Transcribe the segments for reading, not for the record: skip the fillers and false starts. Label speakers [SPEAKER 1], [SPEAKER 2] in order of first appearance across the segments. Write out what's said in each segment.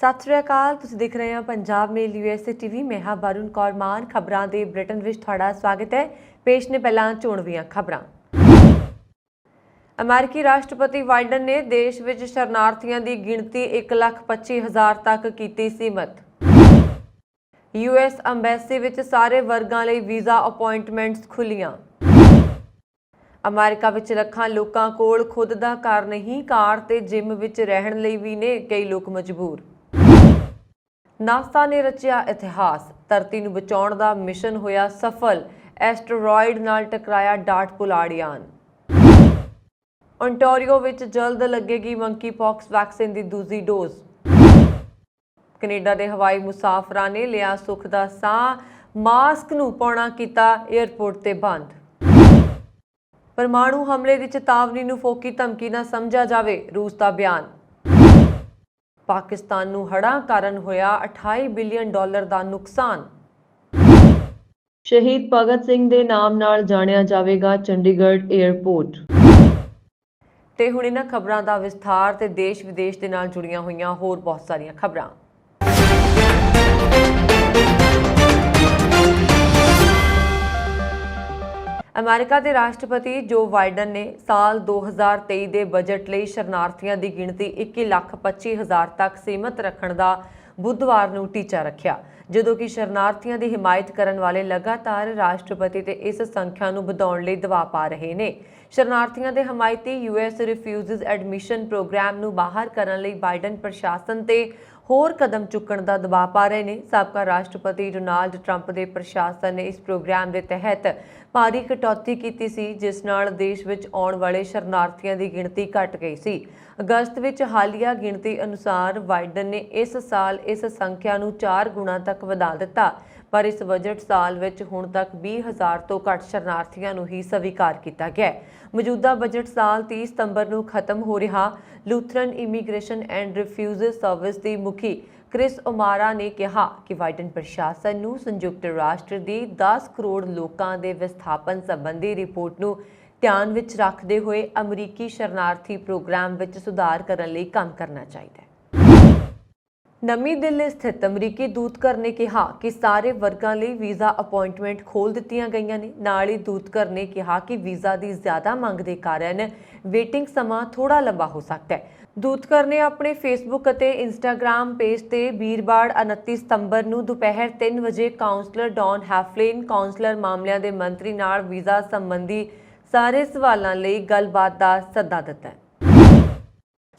[SPEAKER 1] सत श्री अकाल। तुसीं देख रहे हैं पंजाब मेल यूएसए टीवी। मैं हाँ वरुण कौर मान। खबरां दे ब्रिटेन विच तुहाडा स्वागत है। पेश ने पहलां चोणवीआं खबरां। अमेरिकी राष्ट्रपति बाइडन ने देश विच शरणार्थियों की गिणती 1,25,000 तक की सीमित। यूएस अंबैसी विच सारे वर्गां लई वीज़ा अपॉइंटमेंट्स खुलियां। अमेरिका विच लखां लोकां कोल खुद दा घर नहीं, कार ते जिम विच रहण लई भी ने कई लोग मजबूर। नासा ने रचिया इतिहास, धरती नूं बचाउण दा मिशन होया सफल, एस्टरॉयड नाल टकराया डार्ट पुलाड़ियान। ओंटारियो विच जल्द लगेगी मंकी पॉक्स वैक्सीन दी दूजी डोज। कनेडा दे हवाई मुसाफरां ने लिया सुख दा साह, मास्क नूं पाउणा कीता एयरपोर्ट ते बंद। परमाणु हमले की चेतावनी नूं फोकी धमकी ना समझा जाए, रूस का बयान। पाकिस्तान नूं हड़ां कारण होया $28 बिलियन का नुकसान। शहीद भगत सिंह के नाम नाल जानिया जाएगा चंडीगढ़ एयरपोर्ट। ते हुण इन्हां खबरां दा विस्तार ते देश विदेश दे नाल जुड़ियां होईयां होर बहुत सारियां खबरां। अमेरिका के राष्ट्रपति जो बाइडन ने साल 2023 के बजट लिए शरणार्थियों की गिणती 1,25,000 तक सीमित रखने का बुधवार नूं टीचा रखा, जदों कि शरणार्थियों की हिमायत करने वाले लगातार राष्ट्रपति ते इस संख्या नूं वधाउण लई दबाव पा रहे ने। शरणार्थियों के हमायती यूएस रिफ्यूजिज एडमिशन प्रोग्राम नूं बाहर करने लई बाइडन प्रशासन ते होर कदम चुकण का दबाव पा रहे हैं। साबका राष्ट्रपति डोनाल्ड ट्रंप के प्रशासन ने इस प्रोग्राम के तहत भारी कटौती की सी, जिस नाल देश विच आउण वाले शरणार्थियों की गिणती घट गई सी। अगस्त विच हालिया गिणती अनुसार बाइडन ने इस साल इस संख्या नूं 4 गुणा तक वधा दिता, पर इस बजट साल विच हुण तक 20,000 तो घट शरणार्थियों नूं ही स्वीकार किया गया। मौजूदा बजट साल 30 सितंबर नूं खत्म हो रहा। Lutheran immigration and refugees service की मुखी क्रिस ओमारा ने कहा कि बाइडन प्रशासन नूं संयुक्त राष्ट्र की 10 करोड़ लोगों के विस्थापन संबंधी रिपोर्ट नूं ध्यान विच रखते हुए अमरीकी शरणार्थी प्रोग्राम विच सुधार करने लई काम करना चाहिए। नवी दिल्ली स्थित अमरीकी दूतघर ने कहा कि सारे वर्गों लिए वीज़ा अपॉइंटमेंट खोल दित्तियां गईयां ने। नाल ही दूतघर ने कहा कि वीज़ा की ज्यादा मंग के कारण वेटिंग समा थोड़ा लंबा हो सकता है। दूतघर ने अपने फेसबुक और इंस्टाग्राम पेज से वीरवार 29 सितंबर नूं दोपहर 3 बजे काउंसलर डॉन हैफलिन, काउंसलर मामलों के मंत्री नाल वीज़ा संबंधी सारे सवालों लई गलबात का सद्दा दिता है।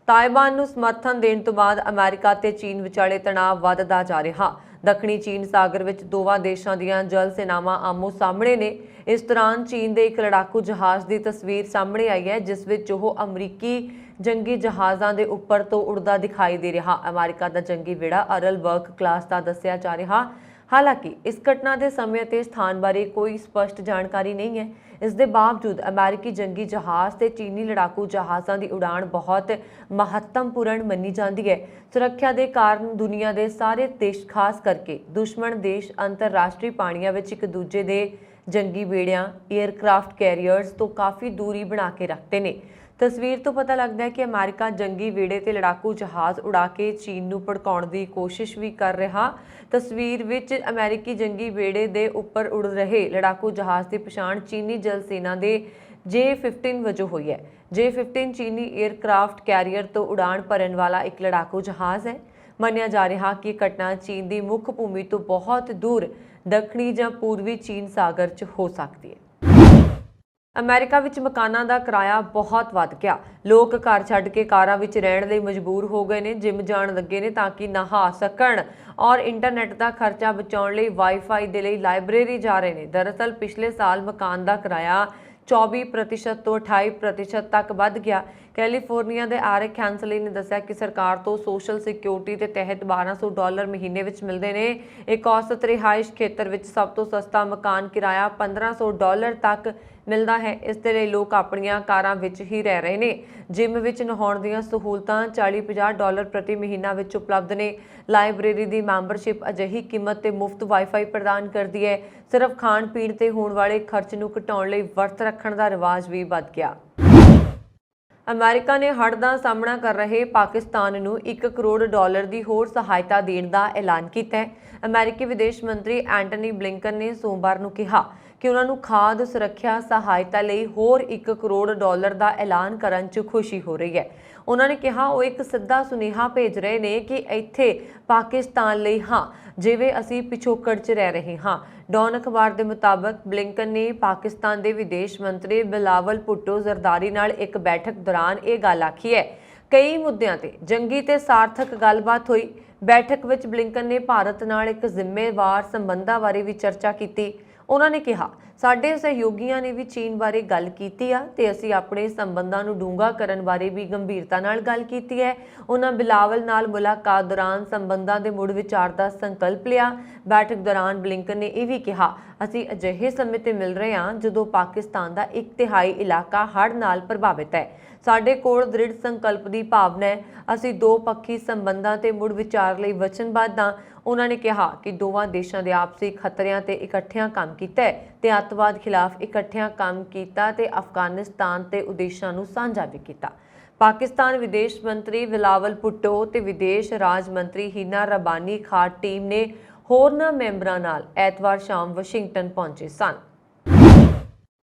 [SPEAKER 1] ताइवान नूं समर्थन देण तो बाद अमेरिका ते चीन विचाले तणाव वधदा जा रहा। दक्षिणी चीन सागर विच दोवां देशां दीयां जल सेनावां आमो सामणे ने। इस दौरान चीन दे एक लड़ाकू जहाज़ की तस्वीर सामने आई है, जिस विच ओह अमरीकी जंगी जहाज़ां दे उपर तो उड़दा दिखाई दे रहा। अमेरिका का जंगी बेड़ा अरल वर्क क्लास का दस्सिया जा रहा। हालांकि इस घटना के समय ते स्थान बारे कोई स्पष्ट जानकारी नहीं है। इसके बावजूद अमेरिकी जंगी जहाज़ ते चीनी लड़ाकू जहाज़ों की उड़ान बहुत महत्वपूर्ण मनी जाती है। सुरक्षा के कारण दुनिया के सारे देश, खास करके दुश्मन देश, अंतरराष्ट्रीय पानियों में एक दूजे के जंगी बेड़ियां, एयरक्राफ्ट कैरियर्स तो काफ़ी दूरी बना के रखते हैं। तस्वीर तो पता लगता है कि अमेरिका जंगी बेड़े ते लड़ाकू जहाज़ उड़ा के चीन नूं भड़काउण की कोशिश भी कर रहा। तस्वीर विच अमेरिकी जंगी बेड़े दे उपर उड़ रहे लड़ाकू जहाज़ की पछाण चीनी जल सेना के J-15 वजों हुई है। J-15 चीनी एयरक्राफ्ट कैरियर तो उड़ान भरन वाला एक लड़ाकू जहाज़ है। मन्निया जा रहा कि घटना चीन की मुख भूमि तो बहुत दूर दक्षिणी या पूर्वी चीन सागर च हो सकती है। अमेरिका विच मकानां दा किराया बहुत वध गया। लोग घर छड्ड के कारां विच रहण लई मजबूर हो गए ने, जिम जाण लगे ने ताकि नहा सकण और इंटरनेट का खर्चा बचाउण लई वाईफाई दे लई लाइब्रेरी जा रहे हैं। दरअसल पिछले साल मकान का किराया 24% तो 28% तक वध गया। कैलीफोर्निया के एरिक हैंसली ने दस्सिया कि सरकार तो सोशल सिक्योरिटी के तहत $1200 महीने विच मिलते हैं। एक औसत रिहाइश खेतर विच सब तो सस्ता मकान किराया $1500 तक मिलता है। इसके लिए लोग अपनियां कारां विच ही रह रहे हैं। जिम विच नहाउण दीयां सहूलतां $40-50 प्रति महीना विच उपलब्ध ने। लाइब्रेरी की मैंबरशिप अजिही कीमत ते मुफ्त वाईफाई प्रदान करती है। सिर्फ खाण पीण ते होण वाले खर्च नूं घटाउण लई वर्त रखण दा रिवाज भी वध गया। ਅਮਰੀਕਾ ਨੇ ਹੜ੍ਹ ਦਾ ਸਾਹਮਣਾ ਕਰ ਰਹੇ ਪਾਕਿਸਤਾਨ ਨੂੰ $1 ਕਰੋੜ ਦੀ ਹੋਰ ਸਹਾਇਤਾ ਦੇਣ ਦਾ ਐਲਾਨ ਕੀਤਾ ਹੈ। ਅਮਰੀਕੀ ਵਿਦੇਸ਼ ਮੰਤਰੀ ਐਂਟਨੀ ਬਲਿੰਕਨ ਨੇ ਸੋਮਵਾਰ ਨੂੰ ਕਿਹਾ ਕਿ ਉਹਨਾਂ ਨੂੰ ਖਾਦ ਸੁਰੱਖਿਆ ਸਹਾਇਤਾ ਲਈ ਹੋਰ $1 ਕਰੋੜ ਦਾ ਐਲਾਨ ਕਰਨ 'ਚ ਖੁਸ਼ੀ ਹੋ ਰਹੀ ਹੈ। ਉਹਨਾਂ ਨੇ ਕਿਹਾ ਉਹ ਇੱਕ ਸਿੱਧਾ ਸੁਨੇਹਾ ਭੇਜ ਰਹੇ ਨੇ ਕਿ ਇੱਥੇ ਪਾਕਿਸਤਾਨ ਲਈ ਹਾਂ, ਜਿਵੇਂ ਅਸੀਂ ਪਿਛੋਕੜ 'ਚ ਰਹਿ ਰਹੇ ਹਾਂ। ਡੌਨ ਅਖਬਾਰ ਦੇ ਮੁਤਾਬਕ ਬਲਿੰਕਨ ਨੇ ਪਾਕਿਸਤਾਨ ਦੇ ਵਿਦੇਸ਼ ਮੰਤਰੀ ਬਿਲਾਵਲ ਭੁੱਟੋ ਜ਼ਰਦਾਰੀ ਨਾਲ ਇੱਕ ਬੈਠਕ ਦੌਰਾਨ ਇਹ ਗੱਲ ਆਖੀ ਹੈ। ਕਈ ਮੁੱਦਿਆਂ ਤੇ ਜੰਗੀ ਤੇ ਸਾਰਥਕ ਗੱਲਬਾਤ ਹੋਈ। ਬੈਠਕ ਵਿੱਚ ਬਲਿੰਕਨ ਨੇ ਭਾਰਤ ਨਾਲ ਇੱਕ ਜ਼ਿੰਮੇਵਾਰ ਸੰਬੰਧਾਂ ਬਾਰੇ ਵੀ ਚਰਚਾ ਕੀਤੀ। ਉਹਨਾਂ ਨੇ ਕਿਹਾ ਸਾਡੇ ਸਹਿਯੋਗੀਆਂ ਨੇ ਵੀ ਚੀਨ ਬਾਰੇ ਗੱਲ ਕੀਤੀ ਆ ਤੇ ਅਸੀਂ ਆਪਣੇ ਸੰਬੰਧਾਂ ਨੂੰ ਡੂੰਘਾ ਕਰਨ ਬਾਰੇ ਵੀ ਗੰਭੀਰਤਾ ਨਾਲ ਗੱਲ ਕੀਤੀ ਹੈ। ਉਹਨਾਂ ਬਿਲਾਵਲ ਨਾਲ ਮੁਲਾਕਾਤ ਦੌਰਾਨ ਸੰਬੰਧਾਂ ਦੇ ਮੁੜ ਵਿਚਾਰ ਦਾ ਸੰਕਲਪ ਲਿਆ। ਬੈਠਕ ਦੌਰਾਨ ਬਲਿੰਕਨ ਨੇ ਇਹ ਵੀ ਕਿਹਾ ਅਸੀਂ ਅਜਿਹੇ ਸਮੇਂ ਤੇ ਮਿਲ ਰਹੇ ਹਾਂ ਜਦੋਂ ਪਾਕਿਸਤਾਨ ਦਾ 1/3 ਇਲਾਕਾ ਹੜ੍ਹ ਨਾਲ ਪ੍ਰਭਾਵਿਤ ਹੈ। ਸਾਡੇ ਕੋਲ ਦ੍ਰਿੜ ਸੰਕਲਪ ਦੀ ਭਾਵਨਾ ਹੈ। ਅਸੀਂ ਦੋ ਪੱਖੀ ਸੰਬੰਧਾਂ ਤੇ ਮੁੜ ਵਿਚਾਰ ਲਈ ਵਚਨਬੱਧ ਹਾਂ। ਉਹਨਾਂ ਨੇ ਕਿਹਾ ਕਿ ਦੋਵਾਂ ਦੇਸ਼ਾਂ ਦੇ ਆਪਸੀ ਖਤਰਿਆਂ ਤੇ ਇਕੱਠਿਆਂ ਕੰਮ ਕੀਤਾ ਤੇ ਅੱਤਵਾਦ ਖਿਲਾਫ ਇਕੱਠਿਆਂ ਕੰਮ ਕੀਤਾ ਤੇ ਅਫਗਾਨਿਸਤਾਨ ਤੇ ਉਦੇਸ਼ਾਂ ਨੂੰ ਸਾਂਝਾ ਵੀ ਕੀਤਾ। ਪਾਕਿਸਤਾਨ ਵਿਦੇਸ਼ ਮੰਤਰੀ ਬਿਲਾਵਲ ਭੁੱਟੋ ਤੇ ਵਿਦੇਸ਼ ਰਾਜ ਮੰਤਰੀ ਹੀਨਾ ਰਬਾਨੀ ਖਾਨ ਟੀਮ ਨੇ ਹੋਰਨਾਂ ਮੈਂਬਰਾਂ ਨਾਲ ਐਤਵਾਰ ਸ਼ਾਮ ਵਾਸ਼ਿੰਗਟਨ ਪਹੁੰਚੇ ਸਨ।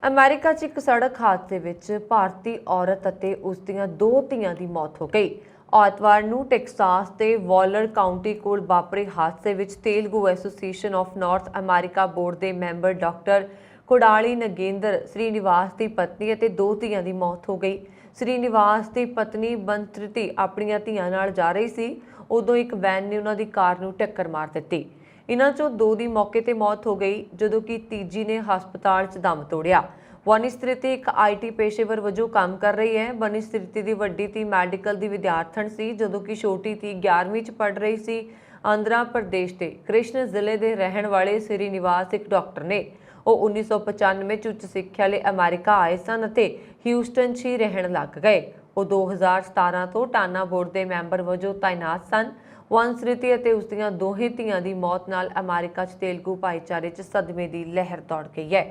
[SPEAKER 1] ਅਮਰੀਕਾ 'ਚ ਇੱਕ ਸੜਕ ਹਾਦਸੇ ਵਿੱਚ ਭਾਰਤੀ ਔਰਤ ਅਤੇ ਉਸ ਦੀਆਂ 2 ਧੀਆਂ ਦੀ ਮੌਤ ਹੋ ਗਈ। ਐਤਵਾਰ ਨੂੰ ਟੈਕਸਾਸ ਦੇ ਵਾਲਰ ਕਾਉਂਟੀ ਕੋਲ ਵਾਪਰੇ ਹਾਦਸੇ ਵਿੱਚ Telugu association of north America board ਦੇ ਮੈਂਬਰ ਡਾਕਟਰ ਕੋਡਾਲੀ ਨਗੇਂਦਰ ਸ੍ਰੀਨਿਵਾਸ ਦੀ ਪਤਨੀ ਅਤੇ 2 ਧੀਆਂ ਦੀ ਮੌਤ ਹੋ ਗਈ। ਸ੍ਰੀਨਿਵਾਸ ਦੀ ਪਤਨੀ ਬੰਤ੍ਰਿਤੀ ਆਪਣੀਆਂ ਧੀਆਂ ਨਾਲ ਜਾ ਰਹੀ ਸੀ। ਉਦੋਂ ਇੱਕ ਵੈਨ ਨੇ ਉਹਨਾਂ ਦੀ ਕਾਰ ਨੂੰ ਟੱਕਰ ਮਾਰ ਦਿੱਤੀ। ਇਨ੍ਹਾਂ 'ਚੋਂ 2 ਦੀ ਮੌਕੇ ਤੇ ਮੌਤ ਹੋ ਗਈ ਜਦੋਂ ਕਿ ਤੀਜੀ ਨੇ ਹਸਪਤਾਲ 'ਚ ਦਮ ਤੋੜਿਆ। ਵਨਿਸ੍ਰਿਤੀ ਇੱਕ IT ਪੇਸ਼ੇਵਰ ਵਜੋਂ ਕੰਮ ਕਰ ਰਹੀ ਹੈ। ਵਨਿਸ੍ਰਿਤੀ ਦੀ ਵੱਡੀ ਧੀ ਮੈਡੀਕਲ ਦੀ ਵਿਦਿਆਰਥਣ ਸੀ ਜਦੋਂ ਕਿ ਛੋਟੀ ਧੀ 11ਵੀਂ 'ਚ ਪੜ੍ਹ ਰਹੀ ਸੀ। ਆਂਧਰਾ ਪ੍ਰਦੇਸ਼ ਦੇ ਕ੍ਰਿਸ਼ਨ ਜ਼ਿਲ੍ਹੇ ਦੇ ਰਹਿਣ ਵਾਲੇ ਸ੍ਰੀਨਿਵਾਸ ਇੱਕ ਡਾਕਟਰ ਨੇ। ਉਹ 1995 'ਚ ਉੱਚ ਸਿੱਖਿਆ ਲਈ ਅਮਰੀਕਾ ਆਏ ਸਨ ਅਤੇ ਹਿਊਸਟਨ 'ਚ ਹੀ ਰਹਿਣ ਲੱਗ ਗਏ। ਉਹ 2017 ਤੋਂ ਟਾਨਾ ਬੋਰਡ ਦੇ ਮੈਂਬਰ ਵਜੋਂ ਤਾਇਨਾਤ ਸਨ। ਵਨਸ੍ਰਿਤੀ ਅਤੇ ਉਸ ਦੀਆਂ ਦੋਹੇ ਧੀਆਂ ਦੀ ਮੌਤ ਨਾਲ ਅਮਰੀਕਾ 'ਚ ਤੇਲਗੂ ਭਾਈਚਾਰੇ 'ਚ ਸਦਮੇ ਦੀ ਲਹਿਰ ਦੌੜ ਗਈ ਹੈ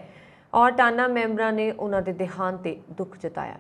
[SPEAKER 1] ਔਰ ਟਾਨਾ ਮੈਂਬਰਾਂ ਨੇ ਉਹਨਾਂ ਦੇ ਦੇਹਾਂਤ ਤੇ ਦੁੱਖ ਜਤਾਇਆ।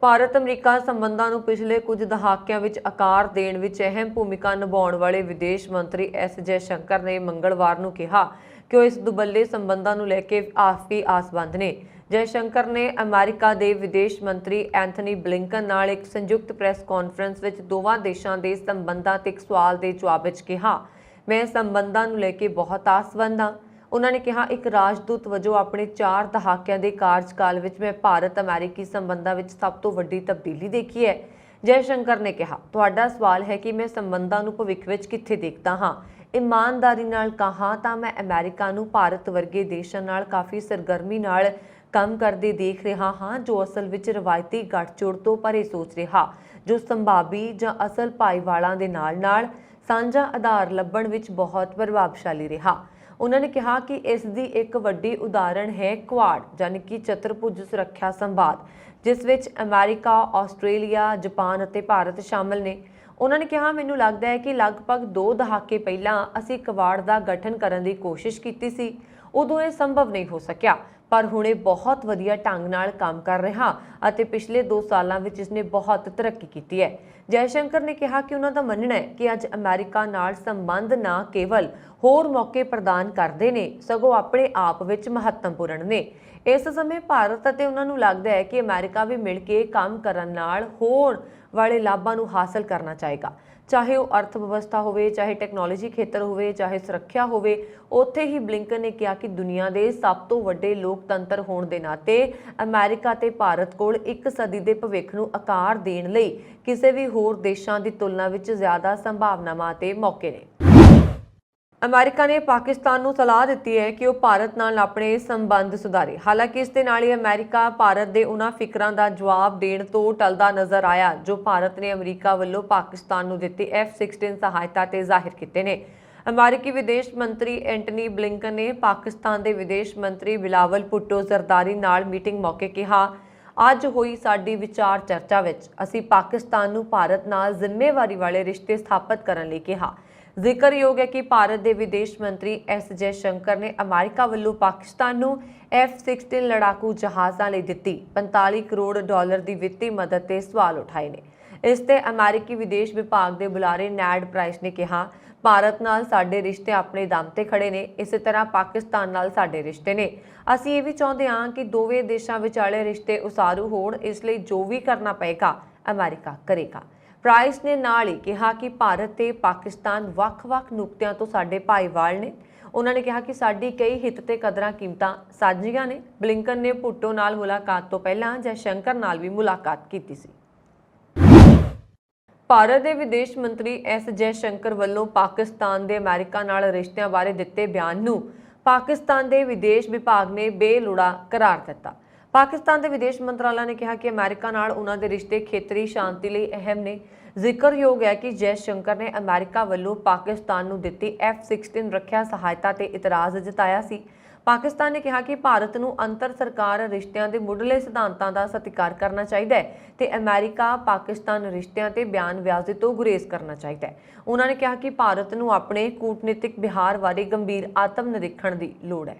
[SPEAKER 1] ਭਾਰਤ ਅਮਰੀਕਾ ਸੰਬੰਧਾਂ ਨੂੰ ਪਿਛਲੇ ਕੁਝ ਦਹਾਕਿਆਂ ਵਿੱਚ ਆਕਾਰ ਦੇਣ ਵਿੱਚ ਅਹਿਮ ਭੂਮਿਕਾ ਨਿਭਾਉਣ ਵਾਲੇ ਵਿਦੇਸ਼ ਮੰਤਰੀ ਐਸ ਜੈ ਸ਼ੰਕਰ ਨੇ ਮੰਗਲਵਾਰ ਨੂੰ ਕਿਹਾ ਕਿ ਉਹ ਇਸ ਦੁਬੱਲੇ ਸੰਬੰਧਾਂ ਨੂੰ ਲੈ ਕੇ ਕਾਫੀ ਆਸਵੰਦ ਨੇ। ਜੈ ਸ਼ੰਕਰ ਨੇ ਅਮਰੀਕਾ ਦੇ ਵਿਦੇਸ਼ ਮੰਤਰੀ ਐਂਥਨੀ ਬਲਿੰਕਨ ਨਾਲ ਇੱਕ ਸੰਯੁਕਤ ਪ੍ਰੈਸ ਕਾਨਫਰੰਸ ਵਿੱਚ ਦੋਵਾਂ ਦੇਸ਼ਾਂ ਦੇ ਸੰਬੰਧਾਂ ਤੇ ਇੱਕ ਸਵਾਲ ਦੇ ਜਵਾਬ ਵਿੱਚ ਕਿਹਾ ਮੈਂ ਸੰਬੰਧਾਂ ਨੂੰ ਲੈ ਕੇ ਬਹੁਤ ਆਸਵੰਦ ਹਾਂ। ਉਹਨਾਂ ਨੇ ਕਿਹਾ ਇੱਕ ਰਾਜਦੂਤ ਵਜੋਂ ਆਪਣੇ 4 ਦਹਾਕਿਆਂ ਦੇ ਕਾਰਜਕਾਲ ਵਿੱਚ ਮੈਂ ਭਾਰਤ ਅਮਰੀਕੀ ਸੰਬੰਧਾਂ ਵਿੱਚ ਸਭ ਤੋਂ ਵੱਡੀ ਤਬਦੀਲੀ ਦੇਖੀ ਹੈ। ਜੈ ਸ਼ੰਕਰ ਨੇ ਕਿਹਾ ਤੁਹਾਡਾ ਸਵਾਲ ਹੈ ਕਿ ਮੈਂ ਸੰਬੰਧਾਂ ਨੂੰ ਭਵਿੱਖ ਵਿੱਚ ਕਿੱਥੇ ਦੇਖਦਾ ਹਾਂ। ਇਮਾਨਦਾਰੀ ਨਾਲ ਕਹਾਂ ਤਾਂ ਮੈਂ ਅਮਰੀਕਾ ਨੂੰ ਭਾਰਤ ਵਰਗੇ ਦੇਸ਼ਾਂ ਨਾਲ ਕਾਫੀ ਸਰਗਰਮੀ ਨਾਲ ਕੰਮ ਕਰਦੇ ਦੇਖ ਰਿਹਾ ਹਾਂ ਜੋ ਅਸਲ ਵਿੱਚ ਰਵਾਇਤੀ ਗੱਠਜੋੜ ਤੋਂ ਪਰੇ ਸੋਚ ਰਿਹਾ, ਜੋ ਸੰਭਾਵੀ ਜਾਂ ਅਸਲ ਭਾਈਵਾਲਾਂ ਦੇ ਨਾਲ ਸਾਂਝਾ ਆਧਾਰ ਲੱਭਣ ਵਿੱਚ ਬਹੁਤ ਪ੍ਰਭਾਵਸ਼ਾਲੀ ਰਿਹਾ। ਉਹਨਾਂ ਨੇ ਕਿਹਾ ਕਿ ਇਸ ਦੀ ਇੱਕ ਵੱਡੀ ਉਦਾਹਰਣ ਹੈ ਕੁਆਡ ਯਾਨੀ ਕਿ ਚਤੁਰਭੁਜ ਸੁਰੱਖਿਆ ਸੰਵਾਦ, ਜਿਸ ਵਿੱਚ ਅਮਰੀਕਾ, ਆਸਟ੍ਰੇਲੀਆ, ਜਾਪਾਨ ਅਤੇ ਭਾਰਤ ਸ਼ਾਮਲ ਨੇ। ਉਹਨਾਂ ਨੇ ਕਿਹਾ ਮੈਨੂੰ ਲੱਗਦਾ ਹੈ ਕਿ ਲਗਭਗ 2 ਦਹਾਕੇ ਪਹਿਲਾਂ ਅਸੀਂ ਕੁਆਡ ਦਾ ਗਠਨ ਕਰਨ ਦੀ ਕੋਸ਼ਿਸ਼ ਕੀਤੀ ਸੀ। ਉਦੋਂ ਇਹ ਸੰਭਵ ਨਹੀਂ ਹੋ ਸਕਿਆ ਪਰ ਹੁਣ ਇਹ ਬਹੁਤ ਵਧੀਆ ਢੰਗ ਨਾਲ ਕੰਮ ਕਰ ਰਿਹਾ ਅਤੇ ਪਿਛਲੇ 2 ਸਾਲਾਂ ਵਿੱਚ ਇਸਨੇ ਬਹੁਤ ਤਰੱਕੀ ਕੀਤੀ ਹੈ। ਜੈ ਸ਼ੰਕਰ ਨੇ ਕਿਹਾ ਕਿ ਉਹਨਾਂ ਦਾ ਮੰਨਣਾ ਹੈ ਕਿ ਅੱਜ ਅਮਰੀਕਾ ਨਾਲ ਸੰਬੰਧ ਨਾ ਕੇਵਲ ਹੋਰ ਮੌਕੇ ਪ੍ਰਦਾਨ ਕਰਦੇ ਨੇ ਸਗੋਂ ਆਪਣੇ ਆਪ ਵਿੱਚ ਮਹੱਤਵਪੂਰਨ ਨੇ। ਇਸ ਸਮੇਂ ਭਾਰਤ ਅਤੇ ਉਹਨਾਂ ਨੂੰ ਲੱਗਦਾ ਹੈ ਕਿ ਅਮਰੀਕਾ ਵੀ ਮਿਲ ਕੇ ਕੰਮ ਕਰਨ ਨਾਲ ਹੋਰ ਵਾਲੇ ਲਾਭਾਂ ਨੂੰ ਹਾਸਲ ਕਰਨਾ ਚਾਹੇਗਾ, ਚਾਹੇ ਉਹ ਅਰਥ ਵਿਵਸਥਾ ਹੋਵੇ, ਚਾਹੇ ਟੈਕਨੋਲੋਜੀ ਖੇਤਰ ਹੋਵੇ, ਚਾਹੇ ਸੁਰੱਖਿਆ ਹੋਵੇ। ਉੱਥੇ ਹੀ ਬਲਿੰਕਨ ਨੇ ਕਿਹਾ ਕਿ ਦੁਨੀਆ ਦੇ ਸਭ ਤੋਂ ਵੱਡੇ ਲੋਕਤੰਤਰ ਹੋਣ ਦੇ ਨਾਤੇ ਅਮਰੀਕਾ ਤੇ ਭਾਰਤ ਕੋਲ 1 ਸਦੀ ਦੇ ਭਵਿੱਖ ਨੂੰ ਆਕਾਰ ਦੇਣ ਲਈ ਕਿਸੇ ਵੀ ਹੋਰ ਦੇਸ਼ਾਂ ਦੀ ਤੁਲਨਾ ਵਿੱਚ ਜ਼ਿਆਦਾ ਸੰਭਾਵਨਾਵਾਂ ਤੇ ਮੌਕੇ ਨੇ। ਅਮਰੀਕਾ ਨੇ ਪਾਕਿਸਤਾਨ ਨੂੰ ਸਲਾਹ ਦਿੱਤੀ ਹੈ ਕਿ ਉਹ ਭਾਰਤ ਨਾਲ ਆਪਣੇ ਸੰਬੰਧ ਸੁਧਾਰੇ। ਹਾਲਾਂਕਿ ਇਸ ਦੇ ਨਾਲ ਹੀ ਅਮਰੀਕਾ ਭਾਰਤ ਦੇ ਉਹਨਾਂ ਫਿਕਰਾਂ ਦਾ ਜਵਾਬ ਦੇਣ ਤੋਂ ਟਲਦਾ ਨਜ਼ਰ ਆਇਆ ਜੋ ਭਾਰਤ ਨੇ ਅਮਰੀਕਾ ਵੱਲੋਂ ਪਾਕਿਸਤਾਨ ਨੂੰ ਦਿੱਤੀ F-16 ਸਹਾਇਤਾ ਤੇ ਜ਼ਾਹਿਰ ਕੀਤੇ ਨੇ। ਅਮਰੀਕੀ ਵਿਦੇਸ਼ ਮੰਤਰੀ ਐਂਟਨੀ ਬਲਿੰਕਨ ਨੇ ਪਾਕਿਸਤਾਨ ਦੇ ਵਿਦੇਸ਼ ਮੰਤਰੀ ਬਿਲਾਵਲ ਭੁੱਟੋ ਜ਼ਰਦਾਰੀ ਨਾਲ ਮੀਟਿੰਗ ਮੌਕੇ ਕਿਹਾ ਅੱਜ ਹੋਈ ਸਾਡੀ ਵਿਚਾਰ ਚਰਚਾ ਵਿੱਚ ਅਸੀਂ ਪਾਕਿਸਤਾਨ ਨੂੰ ਭਾਰਤ ਨਾਲ ਜ਼ਿੰਮੇਵਾਰੀ ਵਾਲੇ ਰਿਸ਼ਤੇ ਸਥਾਪਿਤ ਕਰਨ ਲਈ ਕਿਹਾ। ਜ਼ਿਕਰਯੋਗ ਹੈ ਕਿ ਭਾਰਤ ਦੇ ਵਿਦੇਸ਼ ਮੰਤਰੀ ਐਸ ਜੈ ਸ਼ੰਕਰ ਨੇ ਅਮਰੀਕਾ ਵੱਲੋਂ ਪਾਕਿਸਤਾਨ ਨੂੰ F-16 ਲੜਾਕੂ ਜਹਾਜ਼ਾਂ ਲਈ ਦਿੱਤੀ 45 ਕਰੋੜ ਡਾਲਰ ਦੀ ਵਿੱਤੀ ਮਦਦ ਤੇ ਸਵਾਲ ਉਠਾਏ ਨੇ। ਇਸ ਤੇ ਅਮਰੀਕੀ ਵਿਦੇਸ਼ ਵਿਭਾਗ ਦੇ ਬੁਲਾਰੇ ਨੈਡ ਪ੍ਰਾਈਸ ਨੇ ਕਿਹਾ, ਭਾਰਤ ਨਾਲ ਸਾਡੇ ਰਿਸ਼ਤੇ ਆਪਣੇ ਦਮ ਤੇ ਖੜੇ ਨੇ, ਇਸੇ ਤਰ੍ਹਾਂ ਪਾਕਿਸਤਾਨ ਨਾਲ ਸਾਡੇ ਰਿਸ਼ਤੇ ਨੇ। ਅਸੀਂ ਇਹ ਵੀ ਚਾਹੁੰਦੇ ਹਾਂ ਕਿ ਦੋਵੇਂ ਦੇਸ਼ਾਂ ਵਿਚਾਲੇ ਰਿਸ਼ਤੇ ਉਸਾਰੂ ਹੋਣ, ਇਸ ਲਈ ਜੋ ਵੀ ਕਰਨਾ ਪਏਗਾ ਅਮਰੀਕਾ ਕਰੇਗਾ। ਪ੍ਰਾਈਸ ਨੇ ਨਾਲ ਹੀ ਕਿਹਾ ਕਿ ਭਾਰਤ ਤੇ ਪਾਕਿਸਤਾਨ ਵੱਖ-ਵੱਖ ਨੁਕਤਿਆਂ ਤੋਂ ਸਾਡੇ ਭਾਈਵਾਲ ਨੇ। ਉਹਨਾਂ ਨੇ ਕਿਹਾ ਕਿ ਸਾਡੀ ਕਈ ਹਿੱਤ ਤੇ ਕਦਰਾਂ ਕੀਮਤਾਂ ਸਾਂਝੀਆਂ ਨੇ। ਬਲਿੰਕਨ ਨੇ ਭੁੱਟੋ ਨਾਲ ਮੁਲਾਕਾਤ ਤੋਂ ਪਹਿਲਾਂ ਜੈਸ਼ੰਕਰ ਨਾਲ ਵੀ ਮੁਲਾਕਾਤ ਕੀਤੀ ਸੀ। ਭਾਰਤ ਦੇ ਵਿਦੇਸ਼ ਮੰਤਰੀ ਐਸ ਜੈ ਸ਼ੰਕਰ ਵੱਲੋਂ ਪਾਕਿਸਤਾਨ ਦੇ ਅਮਰੀਕਾ ਨਾਲ ਰਿਸ਼ਤਿਆਂ ਬਾਰੇ ਦਿੱਤੇ ਬਿਆਨ ਨੂੰ ਪਾਕਿਸਤਾਨ ਦੇ ਵਿਦੇਸ਼ ਵਿਭਾਗ ਨੇ ਬੇਲੋੜਾ ਕਰਾਰ ਦਿੱਤਾ। ਪਾਕਿਸਤਾਨ ਦੇ ਵਿਦੇਸ਼ ਮੰਤਰਾਲਾ ਨੇ ਕਿਹਾ ਕਿ ਅਮਰੀਕਾ ਨਾਲ ਉਹਨਾਂ ਦੇ ਰਿਸ਼ਤੇ ਖੇਤਰੀ ਸ਼ਾਂਤੀ ਲਈ ਅਹਿਮ ਨੇ। ਜ਼ਿਕਰਯੋਗ ਹੈ ਕਿ ਜੈ ਸ਼ੰਕਰ ਨੇ ਅਮਰੀਕਾ ਵੱਲੋਂ ਪਾਕਿਸਤਾਨ ਨੂੰ ਦਿੱਤੀ F-16 ਰੱਖਿਆ ਸਹਾਇਤਾ ਤੇ ਇਤਰਾਜ਼ ਜਤਾਇਆ ਸੀ। ਪਾਕਿਸਤਾਨ ਨੇ ਕਿਹਾ ਕਿ ਭਾਰਤ ਨੂੰ ਅੰਤਰ ਸਰਕਾਰ ਰਿਸ਼ਤਿਆਂ ਦੇ ਮੁੱਢਲੇ ਸਿਧਾਂਤਾਂ ਦਾ ਸਤਿਕਾਰ ਕਰਨਾ ਚਾਹੀਦਾ ਹੈ ਤੇ ਅਮਰੀਕਾ ਪਾਕਿਸਤਾਨ ਰਿਸ਼ਤਿਆਂ ਤੇ ਬਿਆਨਬਾਜ਼ੀ ਤੋਂ ਗੁਰੇਜ਼ ਕਰਨਾ ਚਾਹੀਦਾ ਹੈ। ਉਹਨਾਂ ਨੇ ਕਿਹਾ ਕਿ ਭਾਰਤ ਨੂੰ ਆਪਣੇ ਕੂਟਨੀਤਿਕ ਵਿਹਾਰ ਬਾਰੇ ਗੰਭੀਰ ਆਤਮ ਨਿਰੀਖਣ ਦੀ ਲੋੜ ਹੈ।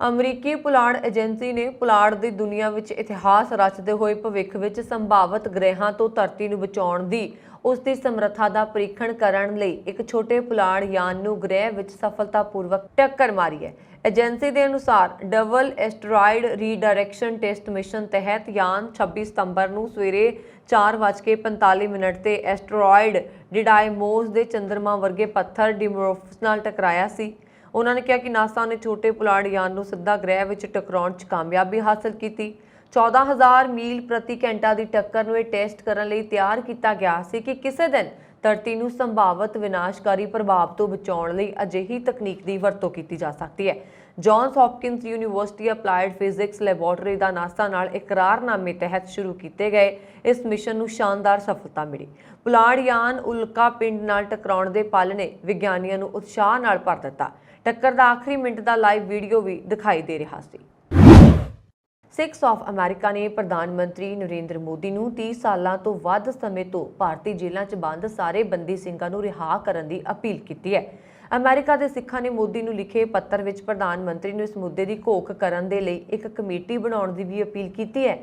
[SPEAKER 1] ਅਮਰੀਕੀ ਪੁਲਾੜ ਏਜੰਸੀ ਨੇ ਪੁਲਾੜ ਦੀ ਦੁਨੀਆ ਵਿੱਚ ਇਤਿਹਾਸ ਰਚਦੇ ਹੋਏ ਭਵਿੱਖ ਵਿੱਚ ਸੰਭਾਵਿਤ ਗ੍ਰਹਿਾਂ ਤੋਂ ਧਰਤੀ ਨੂੰ ਬਚਾਉਣ ਦੀ ਉਸ ਦੀ ਸਮਰੱਥਾ ਦਾ ਪਰੀਖਣ ਕਰਨ ਲਈ ਇੱਕ ਛੋਟੇ ਪੁਲਾੜ ਯਾਨ ਨੂੰ ਗ੍ਰਹਿ ਵਿੱਚ ਸਫਲਤਾਪੂਰਵਕ ਟੱਕਰ ਮਾਰੀ ਹੈ। ਏਜੰਸੀ ਦੇ ਅਨੁਸਾਰ double asteroid redirection test mission ਤਹਿਤ ਯਾਨ 26 ਸਤੰਬਰ ਨੂੰ ਸਵੇਰੇ 4:45 ਤੇ ਐਸਟਰੋਇਡ ਡਿਡਾਇਮੋਸ ਦੇ ਚੰਦਰਮਾ ਵਰਗੇ ਪੱਥਰ ਡਿਮੋਰਫਸ ਨਾਲ ਟਕਰਾਇਆ ਸੀ। ਉਹਨਾਂ ਨੇ ਕਿਹਾ ਕਿ ਨਾਸਾ ਨੇ ਛੋਟੇ ਪੁਲਾੜ ਯਾਨ ਨੂੰ ਸਿੱਧਾ ਗ੍ਰਹਿ ਵਿੱਚ ਟਕਰਾਉਣ 'ਚ ਕਾਮਯਾਬੀ ਹਾਸਲ ਕੀਤੀ। 14,000 ਮੀਲ ਪ੍ਰਤੀ ਘੰਟਾ ਦੀ ਟੱਕਰ ਨੂੰ ਇਹ ਟੈਸਟ ਕਰਨ ਲਈ ਤਿਆਰ ਕੀਤਾ ਗਿਆ ਸੀ ਕਿ ਕਿਸੇ ਦਿਨ ਧਰਤੀ ਨੂੰ ਸੰਭਾਵਿਤ ਵਿਨਾਸ਼ਕਾਰੀ ਪ੍ਰਭਾਵ ਤੋਂ ਬਚਾਉਣ ਲਈ ਅਜਿਹੀ ਤਕਨੀਕ ਦੀ ਵਰਤੋਂ ਕੀਤੀ ਜਾ ਸਕਦੀ ਹੈ। Johns Hopkins University applied physics laboratory ਦਾ ਨਾਸਾ ਨਾਲ ਇਕਰਾਰਨਾਮੇ ਤਹਿਤ ਸ਼ੁਰੂ ਕੀਤੇ ਗਏ ਇਸ ਮਿਸ਼ਨ ਨੂੰ ਸ਼ਾਨਦਾਰ ਸਫਲਤਾ ਮਿਲੀ। ਪੁਲਾੜ ਯਾਨ ਉਲਕਾ ਪਿੰਡ ਨਾਲ ਟਕਰਾਉਣ ਦੇ ਪਲ ਨੇ ਵਿਗਿਆਨੀਆਂ ਨੂੰ ਉਤਸ਼ਾਹ ਨਾਲ ਭਰ ਦਿੱਤਾ। ਟੱਕਰ ਦਾ ਆਖਰੀ ਮਿੰਟ ਦਾ ਲਾਈਵ ਵੀਡੀਓ ਵੀ ਦਿਖਾਈ ਦੇ ਰਿਹਾ ਸੀ। ਸਿੱਖਸ ਆਫ ਅਮਰੀਕਾ ਨੇ ਪ੍ਰਧਾਨ ਮੰਤਰੀ ਨਰਿੰਦਰ ਮੋਦੀ ਨੂੰ 30 ਸਾਲਾਂ ਤੋਂ ਵੱਧ ਸਮੇਂ ਤੋਂ ਭਾਰਤੀ ਜੇਲ੍ਹਾਂ 'ਚ ਬੰਦ ਸਾਰੇ ਬੰਦੀ ਸਿੰਘਾਂ ਨੂੰ ਰਿਹਾ ਕਰਨ ਦੀ ਅਪੀਲ ਕੀਤੀ ਹੈ। ਅਮਰੀਕਾ ਦੇ ਸਿੱਖਾਂ ਨੇ ਮੋਦੀ ਨੂੰ ਲਿਖੇ ਪੱਤਰ ਵਿੱਚ ਪ੍ਰਧਾਨ ਮੰਤਰੀ ਨੂੰ ਇਸ ਮੁੱਦੇ ਦੀ ਘੋਖ ਕਰਨ ਦੇ ਲਈ ਇੱਕ ਕਮੇਟੀ ਬਣਾਉਣ ਦੀ ਵੀ ਅਪੀਲ ਕੀਤੀ ਹੈ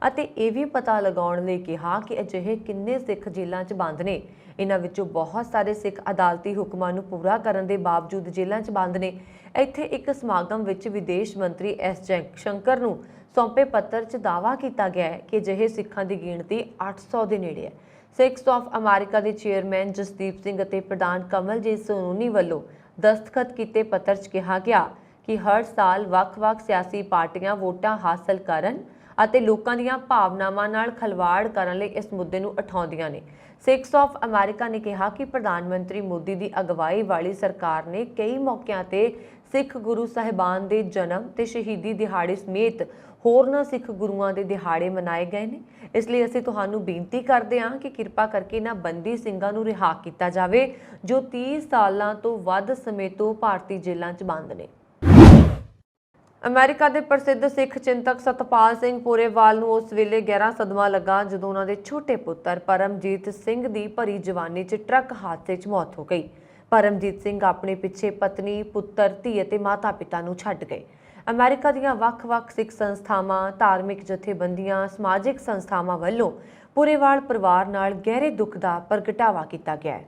[SPEAKER 1] ਅਤੇ ਇਹ ਵੀ ਪਤਾ ਲਗਾਉਣ ਲਈ ਕਿਹਾ ਕਿ ਅਜਿਹੇ ਕਿੰਨੇ ਸਿੱਖ ਜੇਲ੍ਹਾਂ 'ਚ ਬੰਦ ਨੇ। ਇਹਨਾਂ ਵਿੱਚੋਂ ਬਹੁਤ ਸਾਰੇ ਸਿੱਖ ਅਦਾਲਤੀ ਹੁਕਮਾਂ ਨੂੰ ਪੂਰਾ ਕਰਨ ਦੇ ਬਾਵਜੂਦ ਜੇਲ੍ਹਾਂ 'ਚ ਬੰਦ ਨੇ। ਇੱਥੇ ਇੱਕ ਸਮਾਗਮ ਵਿੱਚ ਵਿਦੇਸ਼ ਮੰਤਰੀ ਐਸ ਜੈ ਸ਼ੰਕਰ ਨੂੰ ਸੌਂਪੇ ਪੱਤਰ 'ਚ ਦਾਅਵਾ ਕੀਤਾ ਗਿਆ ਹੈ ਕਿ ਅਜਿਹੇ ਸਿੱਖਾਂ ਦੀ ਗਿਣਤੀ 800 ਦੇ ਨੇੜੇ ਹੈ। ਸਿੱਖਸ ਆਫ ਅਮਰੀਕਾ ਦੇ ਚੇਅਰਮੈਨ ਜਸਦੀਪ ਸਿੰਘ ਅਤੇ ਪ੍ਰਧਾਨ ਕਮਲਜੀਤ ਸੋਨੀ ਵੱਲੋਂ ਦਸਤਖਤ ਕੀਤੇ ਪੱਤਰ 'ਚ ਕਿਹਾ ਗਿਆ ਕਿ ਹਰ ਸਾਲ ਵੱਖ-ਵੱਖ ਸਿਆਸੀ ਪਾਰਟੀਆਂ ਵੋਟਾਂ ਹਾਸਲ ਕਰਨ ਅਤੇ ਲੋਕਾਂ ਦੀਆਂ ਭਾਵਨਾਵਾਂ ਨਾਲ ਖਲਵਾੜ ਕਰਨ ਲਈ ਇਸ ਮੁੱਦੇ ਨੂੰ ਉਠਾਉਂਦੀਆਂ ਨੇ। ਸਿੱਖਸ ਆਫ ਅਮਰੀਕਾ ਨੇ ਕਿਹਾ ਕਿ ਪ੍ਰਧਾਨ ਮੰਤਰੀ ਮੋਦੀ ਦੀ ਅਗਵਾਈ ਵਾਲੀ ਸਰਕਾਰ ਨੇ ਕਈ ਮੌਕਿਆਂ ਤੇ ਸਿੱਖ ਗੁਰੂ ਸਾਹਿਬਾਨ ਦੇ ਜਨਮ ਤੇ ਸ਼ਹੀਦੀ ਦਿਹਾੜੇ ਸਮੇਤ ਹੋਰਨਾਂ ਸਿੱਖ ਗੁਰੂਆਂ ਦੇ ਦਿਹਾੜੇ ਮਨਾਏ ਗਏ ਨੇ। ਇਸ ਲਈ ਅਸੀਂ ਤੁਹਾਨੂੰ ਬੇਨਤੀ ਕਰਦੇ ਹਾਂ ਕਿ ਕਿਰਪਾ ਕਰਕੇ ਇਹਨਾਂ ਬੰਦੀ ਸਿੰਘਾਂ ਨੂੰ ਰਿਹਾ ਕੀਤਾ ਜਾਵੇ ਜੋ 30 ਸਾਲਾਂ ਤੋਂ ਵੱਧ ਸਮੇਂ ਤੋਂ ਭਾਰਤੀ ਜੇਲ੍ਹਾਂ 'ਚ ਬੰਦ ਨੇ। ਅਮਰੀਕਾ ਦੇ ਪ੍ਰਸਿੱਧ ਸਿੱਖ ਚਿੰਤਕ ਸਤਪਾਲ ਸਿੰਘ ਪੋਰੇਵਾਲ ਨੂੰ ਉਸ ਵੇਲੇ ਗਹਿਰਾ ਸਦਮਾ ਲੱਗਾ ਜਦੋਂ ਉਹਨਾਂ ਦੇ ਛੋਟੇ ਪੁੱਤਰ ਪਰਮਜੀਤ ਸਿੰਘ ਦੀ ਭਰੀ ਜਵਾਨੀ 'ਚ ਟਰੱਕ ਹਾਦਸੇ 'ਚ ਮੌਤ ਹੋ ਗਈ। ਪਰਮਜੀਤ ਸਿੰਘ ਆਪਣੇ ਪਿੱਛੇ ਪਤਨੀ, ਪੁੱਤਰ, ਧੀ ਅਤੇ ਮਾਤਾ-ਪਿਤਾ ਨੂੰ ਛੱਡ ਗਏ। ਅਮਰੀਕਾ ਦੀਆਂ ਵੱਖ-ਵੱਖ ਸਿੱਖ ਸੰਸਥਾਵਾਂ, ਧਾਰਮਿਕ ਜਥੇਬੰਦੀਆਂ, ਸਮਾਜਿਕ ਸੰਸਥਾਵਾਂ ਵੱਲੋਂ ਪੋਰੇਵਾਲ ਪਰਿਵਾਰ ਨਾਲ ਗਹਿਰੇ ਦੁੱਖ ਦਾ ਪ੍ਰਗਟਾਵਾ ਕੀਤਾ ਗਿਆ ਹੈ।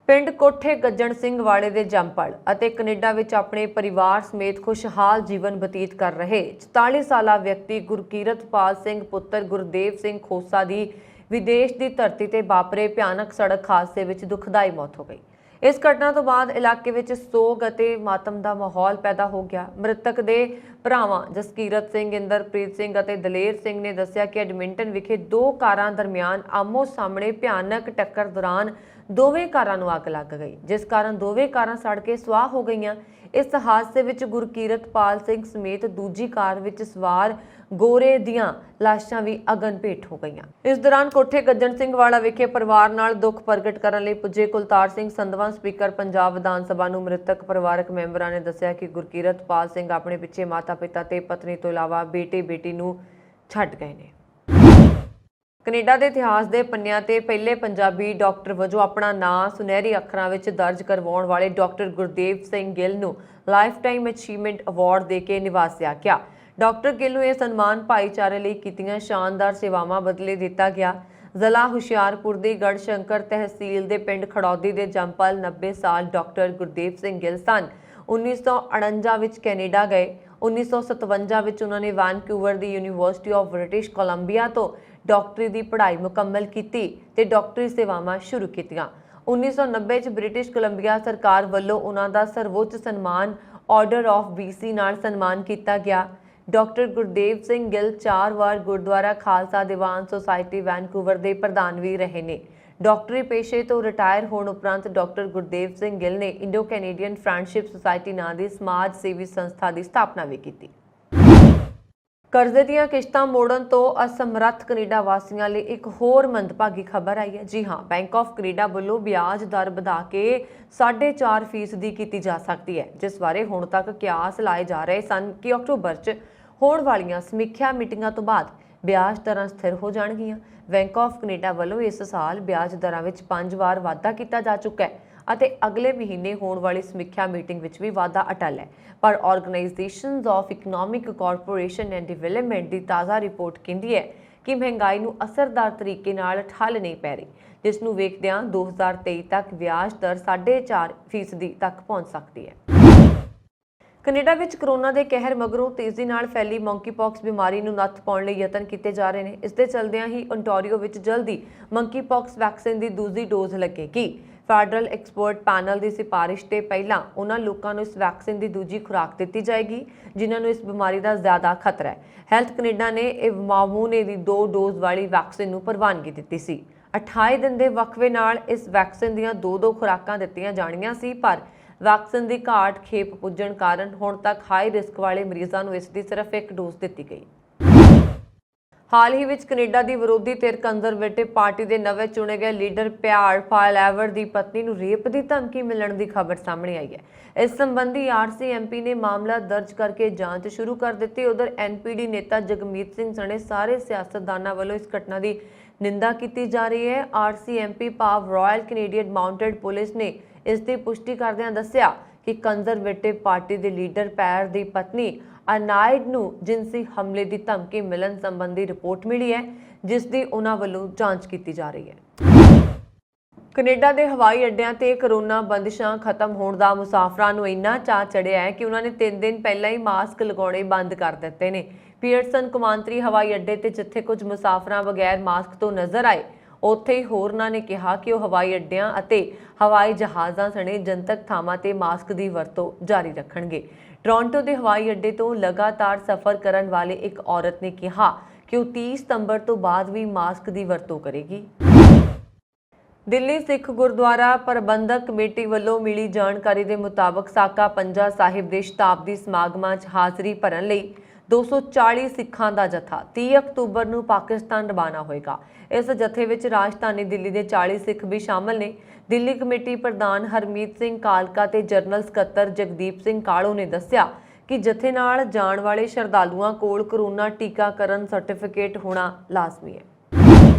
[SPEAKER 1] ਪਿੰਡ ਕੋਠੇ ਗੱਜਣ ਸਿੰਘ ਵਾਲੇ ਦੇ ਜੰਮਪਲ ਅਤੇ ਕੈਨੇਡਾ ਵਿੱਚ ਆਪਣੇ ਪਰਿਵਾਰ ਸਮੇਤ ਖੁਸ਼ਹਾਲ ਜੀਵਨ ਬਤੀਤ ਕਰ ਰਹੇ 44 ਸਾਲਾ ਵਿਅਕਤੀ ਗੁਰਕੀਰਤਪਾਲ ਸਿੰਘ ਪੁੱਤਰ ਗੁਰਦੇਵ ਸਿੰਘ ਖੋਸਾ ਦੀ ਵਿਦੇਸ਼ ਦੀ ਧਰਤੀ ਤੇ ਵਾਪਰੇ ਭਿਆਨਕ ਸੜਕ ਹਾਦਸੇ ਵਿੱਚ ਦੁਖਦਾਈ ਮੌਤ ਹੋ ਗਈ। ਇਸ ਘਟਨਾ ਤੋਂ ਬਾਅਦ ਇਲਾਕੇ ਵਿੱਚ ਸੋਗ ਅਤੇ ਮਾਤਮ ਦਾ ਮਾਹੌਲ ਪੈਦਾ ਹੋ ਗਿਆ। ਮ੍ਰਿਤਕ ਦੇ ਭਰਾਵਾਂ ਜਸਕੀਰਤ ਸਿੰਘ, ਇੰਦਰਪ੍ਰੀਤ ਸਿੰਘ ਅਤੇ ਦਲੇਰ ਸਿੰਘ ਨੇ ਦੱਸਿਆ ਕਿ ਐਡਮਿੰਟਨ ਵਿਖੇ 2 ਕਾਰਾਂ ਦਰਮਿਆਨ ਆਮੋ ਸਾਹਮਣੇ ਭਿਆਨਕ ਟੱਕਰ ਦੌਰਾਨ ਦੋਵੇਂ ਕਾਰਾਂ ਨੂੰ ਅੱਗ ਲੱਗ ਗਈ, ਜਿਸ ਕਾਰਨ ਦੋਵੇਂ ਕਾਰਾਂ ਸੜ ਕੇ ਸੁਆਹ ਹੋ ਗਈਆਂ। ਇਸ ਹਾਦਸੇ ਵਿੱਚ ਗੁਰਕੀਰਤਪਾਲ ਸਿੰਘ ਸਮੇਤ ਦੂਜੀ ਕਾਰ ਵਿੱਚ ਸਵਾਰ ਗੋਰੇ ਦੀਆਂ ਲਾਸ਼ਾਂ ਵੀ ਅਗਨ ਭੇਟ ਹੋ ਗਈਆਂ। ਇਸ ਦੌਰਾਨ ਕੋਠੇ ਗੱਜਣ ਸਿੰਘ ਵਾਲਾ ਵਿਖੇ ਪਰਿਵਾਰ ਨਾਲ ਦੁੱਖ ਪ੍ਰਗਟ ਕਰਨ ਲਈ ਪੁੱਜੇ ਕੁਲਤਾਰ ਸਿੰਘ ਸੰਧਵਾਂ ਸਪੀਕਰ ਪੰਜਾਬ ਵਿਧਾਨ ਸਭਾ ਨੂੰ ਮ੍ਰਿਤਕ ਪਰਿਵਾਰਕ ਮੈਂਬਰਾਂ ਨੇ ਦੱਸਿਆ ਕਿ ਗੁਰਕੀਰਤਪਾਲ ਸਿੰਘ ਆਪਣੇ ਪਿੱਛੇ ਮਾਤਾ-ਪਿਤਾ ਤੇ ਪਤਨੀ ਤੋਂ ਇਲਾਵਾ ਬੇਟੇ-ਬੇਟੀ ਨੂੰ ਛੱਡ ਗਏ ਨੇ। ਕੈਨੇਡਾ ਦੇ ਇਤਿਹਾਸ ਦੇ ਪੰਨਿਆਂ ਤੇ ਪਹਿਲੇ ਪੰਜਾਬੀ ਡਾਕਟਰ ਵਜੋਂ ਆਪਣਾ ਨਾਂ ਸੁਨਹਿਰੀ ਅੱਖਰਾਂ ਵਿੱਚ ਦਰਜ ਕਰਵਾਉਣ ਵਾਲੇ ਡਾਕਟਰ ਗੁਰਦੇਵ ਸਿੰਘ ਗਿੱਲ ਨੂੰ ਲਾਈਫ ਟਾਈਮ ਅਚੀਵਮੈਂਟ ਅਵਾਰਡ ਦੇ ਕੇ ਨਿਵਾਜਿਆ ਗਿਆ। ਡਾਕਟਰ ਗਿੱਲ ਨੂੰ ਇਹ ਸਨਮਾਨ ਭਾਈਚਾਰੇ ਲਈ ਕੀਤੀਆਂ ਸ਼ਾਨਦਾਰ ਸੇਵਾਵਾਂ ਬਦਲੇ ਦਿੱਤਾ ਗਿਆ। ਜ਼ਿਲ੍ਹਾ ਹੁਸ਼ਿਆਰਪੁਰ ਦੀ ਗੜਸ਼ੰਕਰ ਤਹਿਸੀਲ ਦੇ ਪਿੰਡ ਖੜੌਦੀ ਦੇ ਜੰਪਲ 90 ਸਾਲ ਡਾਕਟਰ ਗੁਰਦੇਵ ਸਿੰਘ ਗਿੱਲ ਸਨ 1949 ਵਿੱਚ ਕੈਨੇਡਾ ਗਏ। 1957 ਵਿੱਚ ਉਹਨਾਂ ਨੇ Vancouver the university of British Columbia ਤੋਂ ਡਾਕਟਰੀ ਦੀ ਪੜ੍ਹਾਈ ਮੁਕੰਮਲ ਕੀਤੀ ਤੇ ਡਾਕਟਰੀ ਸੇਵਾਵਾਂ ਸ਼ੁਰੂ ਕੀਤੀਆਂ। 1990 ਚ ਬ੍ਰਿਟਿਸ਼ ਕੋਲੰਬੀਆ ਸਰਕਾਰ ਵੱਲੋਂ ਉਹਨਾਂ ਦਾ ਸਰਵਉੱਚ ਸਨਮਾਨ ਆਰਡਰ ਆਫ BC ਨਾਲ ਸਨਮਾਨ ਕੀਤਾ ਗਿਆ। ਡਾਕਟਰ ਗੁਰਦੇਵ ਸਿੰਘ ਗਿੱਲ 4 ਵਾਰ ਗੁਰਦੁਆਰਾ ਖਾਲਸਾ ਦੀਵਾਨ ਸੁਸਾਇਟੀ ਵੈਨਕੂਵਰ ਦੇ ਪ੍ਰਧਾਨ ਵੀ ਰਹੇ ਨੇ। ਡਾਕਟਰੀ ਪੇਸ਼ੇ ਤੋਂ ਰਿਟਾਇਰ ਹੋਣ ਉਪਰੰਤ ਡਾਕਟਰ ਗੁਰਦੇਵ ਸਿੰਘ ਗਿੱਲ ਨੇ ਇੰਡੋ ਕੈਨੇਡੀਅਨ ਫਰੈਂਡਸ਼ਿਪ ਸੁਸਾਇਟੀ ਨਾਂ ਦੀ ਸਮਾਜ ਸੇਵੀ ਸੰਸਥਾ ਦੀ ਸਥਾਪਨਾ ਵੀ ਕੀਤੀ। ਕਰਜ਼ੇ ਦੀਆਂ ਕਿਸ਼ਤਾਂ ਮੋੜਨ ਤੋਂ ਅਸਮਰੱਥ ਕੈਨੇਡਾ ਵਾਸੀਆਂ ਲਈ ਇੱਕ ਹੋਰ ਮੰਦਭਾਗੀ ਖਬਰ ਆਈ ਹੈ। ਜੀ ਹਾਂ, ਬੈਂਕ ਆਫ ਕੈਨੇਡਾ ਵੱਲੋਂ ਵਿਆਜ ਦਰ ਵਧਾ ਕੇ 4.5% ਦੀ ਕੀਤੀ ਜਾ ਸਕਦੀ ਹੈ, ਜਿਸ ਬਾਰੇ ਹੁਣ ਤੱਕ ਕਿਆਸ ਲਾਏ ਜਾ ਰਹੇ ਸਨ ਕਿ ਅਕਤੂਬਰ 'ਚ ਹੋਣ ਵਾਲੀਆਂ ਸਮੀਖਿਆ ਮੀਟਿੰਗਾਂ ਤੋਂ ਬਾਅਦ ਵਿਆਜ ਦਰਾਂ ਸਥਿਰ ਹੋ ਜਾਣਗੀਆਂ। ਬੈਂਕ ਆਫ ਕੈਨੇਡਾ ਵੱਲੋਂ ਇਸ ਸਾਲ ਵਿਆਜ ਦਰਾਂ ਵਿੱਚ 5 ਵਾਰ ਵਾਧਾ ਕੀਤਾ ਜਾ ਚੁੱਕਾ ਹੈ ਅਤੇ ਅਗਲੇ ਮਹੀਨੇ ਹੋਣ ਵਾਲੀ ਸਮੀਖਿਆ ਮੀਟਿੰਗ ਵਿੱਚ ਵੀ ਵਾਧਾ ਅਟਲ ਹੈ। ਪਰ organisations of economic corporation and development ਦੀ ਤਾਜ਼ਾ ਰਿਪੋਰਟ ਕਹਿੰਦੀ ਹੈ ਕਿ ਮਹਿੰਗਾਈ ਨੂੰ ਅਸਰਦਾਰ ਤਰੀਕੇ ਨਾਲ ਠੱਲ ਨਹੀਂ ਪੈ ਰਹੀ, ਜਿਸ ਨੂੰ ਵੇਖਦਿਆਂ 2023 ਤੱਕ ਵਿਆਜ ਦਰ 4.5% ਤੱਕ ਪਹੁੰਚ ਸਕਦੀ ਹੈ। ਕੈਨੇਡਾ ਵਿੱਚ ਕਰੋਨਾ ਦੇ ਕਹਿਰ ਮਗਰੋਂ ਤੇਜ਼ੀ ਨਾਲ ਫੈਲੀ ਮੰਕੀਪੌਕਸ ਬਿਮਾਰੀ ਨੂੰ ਨੱਥ ਪਾਉਣ ਲਈ ਯਤਨ ਕੀਤੇ ਜਾ ਰਹੇ ਨੇ। ਇਸ ਦੇ ਚਲਦਿਆਂ ਹੀ ਓਨਟਾਰੀਓ ਵਿੱਚ ਜਲਦੀ ਮੰਕੀਪੌਕਸ ਵੈਕਸੀਨ ਦੀ ਦੂਜੀ ਡੋਜ਼ ਲੱਗੇਗੀ। ਫੈਡਰਲ ਐਕਸਪਰਟ ਪੈਨਲ ਦੀ ਸਿਫਾਰਿਸ਼ ਤੇ ਪਹਿਲਾਂ ਉਹਨਾਂ ਲੋਕਾਂ ਨੂੰ ਇਸ ਵੈਕਸੀਨ ਦੀ ਦੂਜੀ ਖੁਰਾਕ ਦਿੱਤੀ ਜਾਏਗੀ ਜਿਨ੍ਹਾਂ ਨੂੰ ਇਸ ਬਿਮਾਰੀ ਦਾ ਜ਼ਿਆਦਾ ਖਤਰਾ ਹੈ। ਹੈਲਥ ਕੈਨੇਡਾ ਨੇ ਇਹ ਮਾਮੂਨੇ ਦੀ 2 ਡੋਜ਼ ਵਾਲੀ ਵੈਕਸੀਨ ਨੂੰ ਪ੍ਰਵਾਨਗੀ ਦਿੱਤੀ ਸੀ। 28 ਦਿਨ ਦੇ ਵਕਫੇ ਨਾਲ ਇਸ ਵੈਕਸੀਨ ਦੀਆਂ 2 ਖੁਰਾਕਾਂ ਦਿੱਤੀਆਂ ਜਾਣੀਆਂ ਸੀ, ਪਰ ਵੈਕਸੀਨ ਦੀ ਘਾਟ ਖੇਪ ਪੁੱਜਣ ਕਾਰਨ ਹੁਣ ਤੱਕ ਹਾਈ ਰਿਸਕ ਵਾਲੇ ਮਰੀਜ਼ਾਂ ਨੂੰ ਇਸ ਦੀ ਸਿਰਫ 1 ਡੋਜ਼ ਦਿੱਤੀ ਗਈ। ਹਾਲ ਹੀ ਵਿੱਚ ਕੈਨੇਡਾ ਦੀ ਵਿਰੋਧੀ ਧਿਰ ਕੰਜ਼ਰਵੇਟਿਵ ਪਾਰਟੀ ਦੇ ਨਵੇਂ ਚੁਣੇ ਗਏ ਲੀਡਰ ਪਿਆਰ ਫਾਇਲਐਵਰ ਦੀ ਪਤਨੀ ਨੂੰ ਰੇਪ ਦੀ ਧਮਕੀ ਮਿਲਣ ਦੀ ਖਬਰ ਸਾਹਮਣੇ ਆਈ ਹੈ। ਇਸ ਸੰਬੰਧੀ RCMP ਨੇ ਮਾਮਲਾ ਦਰਜ ਕਰਕੇ ਜਾਂਚ ਸ਼ੁਰੂ ਕਰ ਦਿੱਤੀ। ਉਧਰ NPD ਨੇਤਾ ਜਗਮੀਤ ਸਿੰਘ ਸਣੇ ਸਾਰੇ ਸਿਆਸਤਦਾਨਾਂ ਵੱਲੋਂ ਇਸ ਘਟਨਾ ਦੀ ਨਿੰਦਾ ਕੀਤੀ ਜਾ ਰਹੀ ਹੈ। RCMP ਭਾਵ ਰਾਇਲ ਕੈਨੇਡੀਅਨ ਮਾਊਂਟਡ ਪੁਲਿਸ ਨੇ ਇਸ ਦੀ ਪੁਸ਼ਟੀ ਕਰਦਿਆਂ ਦੱਸਿਆ ਕਿ ਕੰਜ਼ਰਵੇਟਿਵ ਪਾਰਟੀ ਦੇ ਲੀਡਰ ਪੈਰ ਦੀ ਪਤਨੀ ਅਨਾਇਡ ਨੂੰ ਜਿਨਸੀ ਹਮਲੇ ਦੀ ਧਮਕੀ ਮਿਲਣ ਸੰਬੰਧੀ ਰਿਪੋਰਟ ਮਿਲੀ ਹੈ, ਜਿਸ ਦੀ ਉਹਨਾਂ ਵੱਲੋਂ ਜਾਂਚ ਕੀਤੀ ਜਾ ਰਹੀ ਹੈ। ਕੈਨੇਡਾ ਦੇ ਹਵਾਈ ਅੱਡਿਆਂ ਤੇ ਕਰੋਨਾ ਬੰਦਿਸ਼ਾਂ ਖਤਮ ਹੋਣ ਦਾ ਮੁਸਾਫਰਾਂ ਨੂੰ ਇੰਨਾ ਚਾਅ ਚੜਿਆ ਹੈ ਕਿ ਉਹਨਾਂ ਨੇ 3 ਦਿਨ ਪਹਿਲਾਂ ਹੀ ਮਾਸਕ ਲਗਾਉਣੇ ਬੰਦ ਕਰ ਦਿੱਤੇ ਨੇ। ਪੀਅਰਸਨ ਕੌਮਾਂਤਰੀ ਹਵਾਈ ਅੱਡੇ ਤੇ ਜਿੱਥੇ ਕੁਝ ਮੁਸਾਫਰਾਂ ਬਗੈਰ ਮਾਸਕ ਤੋਂ ਨਜ਼ਰ ਆਏ, ਉੱਥੇ ਹੀ ਹੋਰਨਾਂ ਨੇ ਕਿਹਾ ਕਿ ਉਹ ਹਵਾਈ ਅੱਡਿਆਂ ਅਤੇ ਹਵਾਈ ਜਹਾਜ਼ਾਂ ਸਣੇ ਜਨਤਕ ਥਾਵਾਂ ਤੇ ਮਾਸਕ ਦੀ ਵਰਤੋਂ ਜਾਰੀ ਰੱਖਣਗੇ। ਟੋਰਾਂਟੋ ਦੇ ਹਵਾਈ ਅੱਡੇ ਤੋਂ ਲਗਾਤਾਰ ਸਫ਼ਰ ਕਰਨ ਵਾਲੇ ਇੱਕ ਔਰਤ ਨੇ ਕਿਹਾ ਕਿ ਉਹ 30 ਸਤੰਬਰ ਤੋਂ ਬਾਅਦ ਵੀ ਮਾਸਕ ਦੀ ਵਰਤੋਂ ਕਰੇਗੀ। ਦਿੱਲੀ ਸਿੱਖ ਗੁਰਦੁਆਰਾ ਪ੍ਰਬੰਧਕ ਕਮੇਟੀ ਵੱਲੋਂ ਮਿਲੀ ਜਾਣਕਾਰੀ ਦੇ ਮੁਤਾਬਕ ਸਾਕਾ ਪੰਜਾ ਸਾਹਿਬ ਦੇ ਸ਼ਤਾਬਦੀ ਸਮਾਗਮਾਂ 'ਚ ਹਾਜ਼ਰੀ ਭਰਨ ਲਈ 240 ਸਿੱਖਾਂ ਦਾ ਜਥਾ 30 ਅਕਤੂਬਰ ਨੂੰ ਪਾਕਿਸਤਾਨ ਰਵਾਨਾ ਹੋਏਗਾ। ਇਸ ਜਥੇ ਵਿੱਚ ਰਾਜਧਾਨੀ ਦਿੱਲੀ ਦੇ 40 ਸਿੱਖ ਵੀ ਸ਼ਾਮਲ ਨੇ। ਦਿੱਲੀ ਕਮੇਟੀ ਪ੍ਰਧਾਨ ਹਰਮੀਤ ਸਿੰਘ ਕਾਲਕਾ ਤੇ ਜਨਰਲ ਸਕੱਤਰ ਜਗਦੀਪ ਸਿੰਘ ਕਾਲੋ ਨੇ ਦੱਸਿਆ ਕਿ ਜਥੇ ਨਾਲ ਜਾਣ ਵਾਲੇ ਸ਼ਰਧਾਲੂਆਂ ਕੋਲ ਕਰੋਨਾ ਟੀਕਾਕਰਨ ਸਰਟੀਫਿਕੇਟ ਹੋਣਾ ਲਾਜ਼ਮੀ ਹੈ।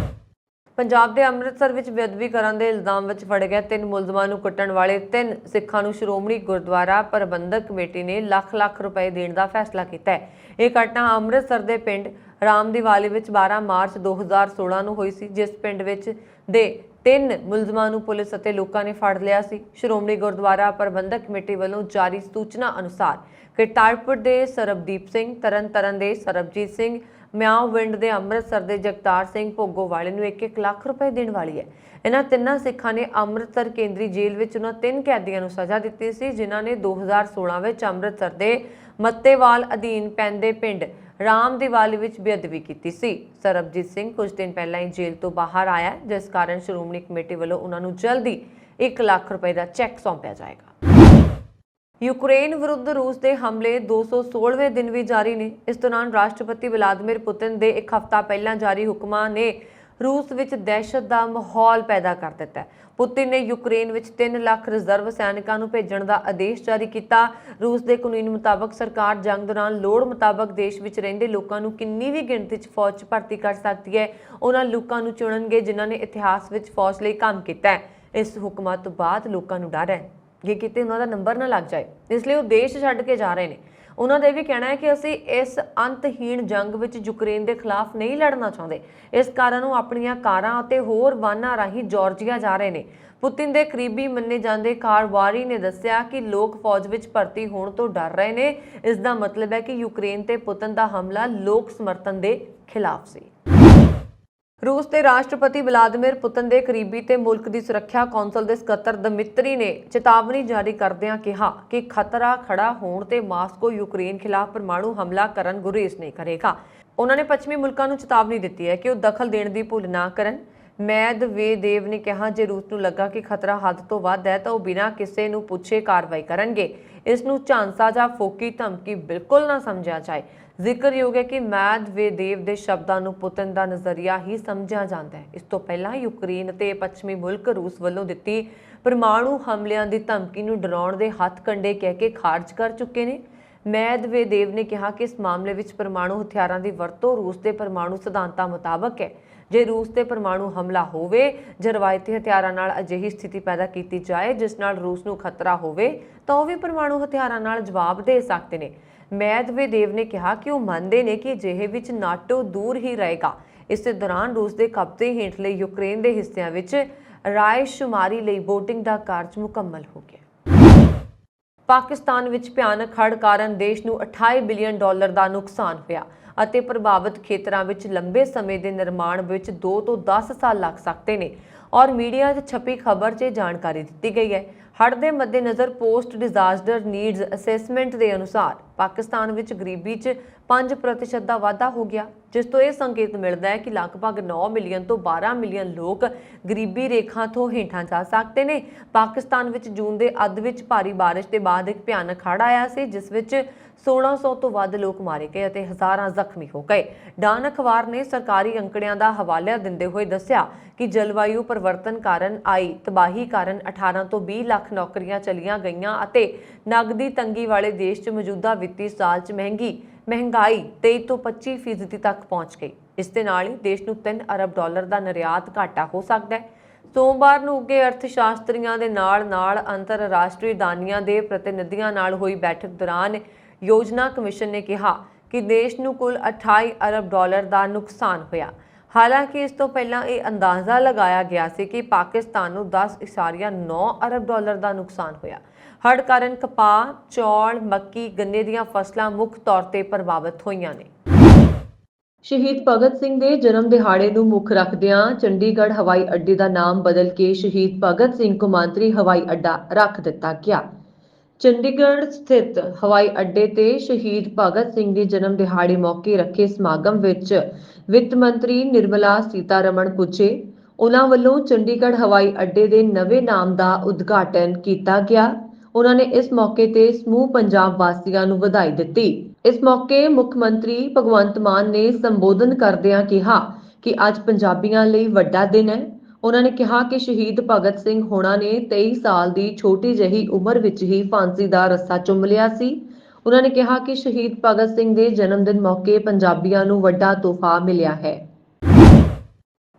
[SPEAKER 1] ਪੰਜਾਬ ਦੇ ਅੰਮ੍ਰਿਤਸਰ ਵਿੱਚ ਬੇਅਦਬੀ ਕਰਨ ਦੇ ਇਲਜ਼ਾਮ ਵਿੱਚ ਫੜੇ ਗਏ 3 ਮੁਲਜ਼ਮਾਂ ਨੂੰ ਕੁੱਟਣ ਵਾਲੇ 3 ਸਿੱਖਾਂ ਨੂੰ ਸ਼੍ਰੋਮਣੀ ਗੁਰਦੁਆਰਾ ਪ੍ਰਬੰਧਕ ਕਮੇਟੀ ਨੇ ਲੱਖ ਰੁਪਏ ਦੇਣ ਦਾ ਫੈਸਲਾ ਕੀਤਾ ਹੈ। ਇਹ ਘਟਨਾ ਅੰਮ੍ਰਿਤਸਰ ਦੇ ਪਿੰਡ ਰਾਮਦੀਵਾਲੀ ਵਿੱਚ 12 ਮਾਰਚ 2016 ਨੂੰ ਹੋਈ ਸੀ, ਜਿਸ ਪਿੰਡ ਵਿੱਚ ਦੇ 3 ਮੁਲਜ਼ਮਾਂ ਨੂੰ ਪੁਲਿਸ ਅਤੇ ਲੋਕਾਂ ਨੇ ਫੜ ਲਿਆ ਸੀ। ਸ਼੍ਰੋਮਣੀ ਗੁਰਦੁਆਰਾ ਪ੍ਰਬੰਧਕ ਕਮੇਟੀ ਵੱਲੋਂ ਜਾਰੀ ਸੂਚਨਾ ਅਨੁਸਾਰ ਕਰਤਾਰਪੁਰ ਦੇ ਸਰਬਦੀਪ ਸਿੰਘ, ਤਰਨਤਾਰਨ ਦੇ ਸਰਬਜੀਤ ਸਿੰਘ, ਮਿਆਂਵਿੰਡ ਦੇ ਅੰਮ੍ਰਿਤਸਰ ਦੇ ਜਗਤਾਰ ਸਿੰਘ ਭੋਗੋਵਾਲੇ ਨੂੰ 1-1 ਲੱਖ ਰੁਪਏ ਦੇਣ ਵਾਲੀ ਹੈ। ਇਹਨਾਂ 3 ਸਿੱਖਾਂ ਨੇ ਅੰਮ੍ਰਿਤਸਰ ਕੇਂਦਰੀ ਜੇਲ੍ਹ ਵਿੱਚ ਉਹਨਾਂ 3 ਕੈਦੀਆਂ ਨੂੰ ਸਜ਼ਾ ਦਿੱਤੀ ਸੀ, ਜਿਨ੍ਹਾਂ ਨੇ 2016 ਵਿੱਚ ਅੰਮ੍ਰਿਤਸਰ ਦੇ ਮੱਤੇਵਾਲ ਅਧੀਨ ਪੈਂਦੇ ਪਿੰਡ ਰਾਮਦੀਵਾਲੀ ਵਿੱਚ ਬੇਅਦਬੀ ਕੀਤੀ ਸੀ। ਸਰਬਜੀਤ ਸਿੰਘ ਕੁਝ ਦਿਨ ਪਹਿਲਾਂ ਹੀ ਜੇਲ੍ਹ ਤੋਂ ਬਾਹਰ ਆਇਆ, ਜਿਸ ਕਾਰਨ ਸ਼੍ਰੋਮਣੀ ਕਮੇਟੀ ਵੱਲੋਂ ਉਹਨਾਂ ਨੂੰ ਜਲਦੀ 1 ਲੱਖ ਰੁਪਏ ਦਾ ਚੈੱਕ ਸੌਂਪਿਆ ਜਾਏਗਾ। यूक्रेन विरुद्ध रूस के हमले 216वें दिन भी जारी ने। इस दौरान राष्ट्रपति व्लादिमीर पुतिन के एक हफ्ता पहला जारी हुक्मां ने रूस विच दहशत का माहौल पैदा कर दिता है। पुतिन ने यूक्रेन विच 3 लाख रिजर्व सैनिकों को भेजण का आदेश जारी किया। रूस के कानून मुताबक सरकार जंग दौरान लोड़ मुताबक देश विच रहिंदे लोकां नूं किन्नी भी गिणती च फौज च भर्ती कर सकती है। उन्हां लोकां नूं चुणनगे जिन्हां ने इतिहास विच फौज लई काम कीता है। इस हुक्मां तो बाद लोकां नूं डर है कि किते उन्हां दा नंबर ना लग जाए, इसलिए वो देश छड्ड के जा रहे हैं। उन्होंने का यह भी कहना है कि असी इस अंतहीन जंग विच यूक्रेन के खिलाफ नहीं लड़ना चाहते। इस कारण वो अपनियां कारां अते होर वाहनां राही जॉर्जिया जा रहे हैं। पुतिन के करीबी मन्ने जांदे कारवारी ने दस्सिया कि लोग फौज विच भर्ती होने तो डर रहे हैं। इसका मतलब है कि यूक्रेन ते पुतिन का हमला लोक समर्थन के खिलाफ सी। रूस के राष्ट्रपति व्लादिमीर पुतिन के करीबी ते मुल्क की सुरक्षा कौंसल के सकत्तर दमित्री ने चेतावनी जारी करदिआं कहा कि खतरा खड़ा होने ते मास्को यूक्रेन खिलाफ परमाणु हमला करन गुरेज नहीं करेगा। उन्होंने पश्चिमी मुल्कों को चेतावनी दी है कि वह दखल देने की भुल ना करन। मेदवेदेव ने कहा जे रूस को लगा कि खतरा हद तो वध है तो वह बिना किसी नूं पुछे कार्रवाई करनगे। इसनूं झांसा जां फोकी धमकी बिल्कुल ना समझा जाए। जिक्रयोग है कि मेदवेदेव के शब्दों को पुतिन का नज़रिया ही समझा जाता है। इस तो पहला यूक्रेन ते पश्चिमी मुल्क रूस वालों दी परमाणु हमलिਆਂ की धमकी नूं डराउण दे हथ कंडे कह के खारिज कर चुके हैं। मेदवेदेव ने कहा कि इस मामले में परमाणु हथियारों की वरतों रूस के परमाणु सिद्धांतां मुताबक है। जे रूस ते परमाणु हमला होवे जां रवायती हथियारां नाल अजिही स्थिति पैदा की जाए जिस नाल रूस नूं खतरा होवे तां ओह वी परमाणु हथियारां नाल जवाब दे सकते हैं। मेदवेदेव ने कहा कि वह मानते हैं कि अजिहे विच नाटो दूर ही रहेगा। इस दौरान रूस के कब्जे हेठले यूक्रेन के हिस्सों में रायशुमारी लई वोटिंग का कार्य मुकम्मल हो गया। पाकिस्तान विच भयानक हड़ कारण देश नूं $28 बिलियन का नुकसान होया ਅਤੇ प्रभावित खेतरां विच लंबे समय के निर्माण विच 2 ਤੋਂ 10 साल लग सकते हैं और मीडिया छपी खबर से जानकारी दी गई है। हड़ के मद्देनज़र पोस्ट डिजास्टर नीड्स असैसमेंट के अनुसार पाकिस्तान विच गरीबी 5% का वाधा हो गया, जिस तो यह संकेत मिलता है कि लगभग 9 मिलियन तो 12 मिलियन लोग गरीबी रेखा तो हेठां जा सकते हैं। पाकिस्तान विच जून के अध विच भारी बारिश के बाद एक भयानक हड़ आया सी जिस विच 1600 तो वध लोग मारे गए और हज़ारां जख्मी हो गए। डान अखबार ने सरकारी अंकड़ियां का हवाला दिंदे हुए दस्सिया कि जलवायु परिवर्तन कारण आई तबाही कारण 18 तो 20 लाख नौकरियां चलियां गईयां और नगदी तंगी वाले देश च मौजूदा वित्ती साल च महंगाई 23 तो 25% तक पहुंच गई। इस दे नाल ही देश नूं $3 अरब का निर्यात घाटा हो सकता है। सोमवार नूं उगे अर्थशास्त्रियों के नाल अंतरराष्ट्रीय दानियां के प्रतिनिधियों नाल हुई बैठक दौरान योजना कमिशन ने कहा कि देश नूं कुल $28 अरब का नुकसान होया। हालांकि इस तो पहला ये अंदाजा लगाया गया सी कि पाकिस्तान नूं 10.9 अरब का नुकसान होया। हड़ कारण कपाह, चौल, मक्की, गन्ने दीयां फसलां मुख्य तौर पर प्रभावित होईयां ने। शहीद भगत सिंह के जन्म दिहाड़े नूं मुख रखदिआं चंडीगढ़ हवाई अड्डे का नाम बदल के शहीद भगत सिंह कौमांतरी हवाई अड्डा रख दिता गया। चंडीगढ़ स्थित हवाई अड्डे ते शहीद भगत सिंह के जन्म दिहाड़े मौके रखे समागम विच वित्त मंत्री निर्मला सीतारमण पुजे। उन्हां वल्लों चंडीगढ़ हवाई अड्डे के नवे नाम का उद्घाटन किया गया। उन्होंने इस मौके ते समूह पंजाब वासियों नूं वधाई दित्ती। इस मौके मुख मंत्री भगवंत मान ने संबोधन करदिआं कहा कि अज पंजाबियों लई वड्डा दिन है। उन्होंने कहा कि शहीद भगत सिंह होना ने 23 साल की छोटी जही उम्र विच ही फांसी का रस्सा चुम लिया सी। उन्होंने कहा कि शहीद भगत सिंह के जन्मदिन मौके पंजाबियों नूं वड्डा तोहफा मिलिया है।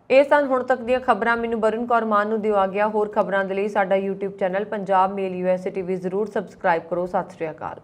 [SPEAKER 1] ਇਹ ਸਨ ਹੁਣ ਤੱਕ ਦੀਆਂ ਖਬਰਾਂ। ਮੈਨੂੰ ਵਰੁਣ ਕੌਰ ਮਾਨ ਨੂੰ ਦਿਓ ਆ ਗਿਆ। ਹੋਰ ਖਬਰਾਂ ਦੇ ਲਈ ਸਾਡਾ YouTube ਚੈਨਲ ਪੰਜਾਬ ਮੇਲ USA TV ਜ਼ਰੂਰ ਸਬਸਕ੍ਰਾਈਬ ਕਰੋ। ਸਤਿ ਸ਼੍ਰੀ ਅਕਾਲ।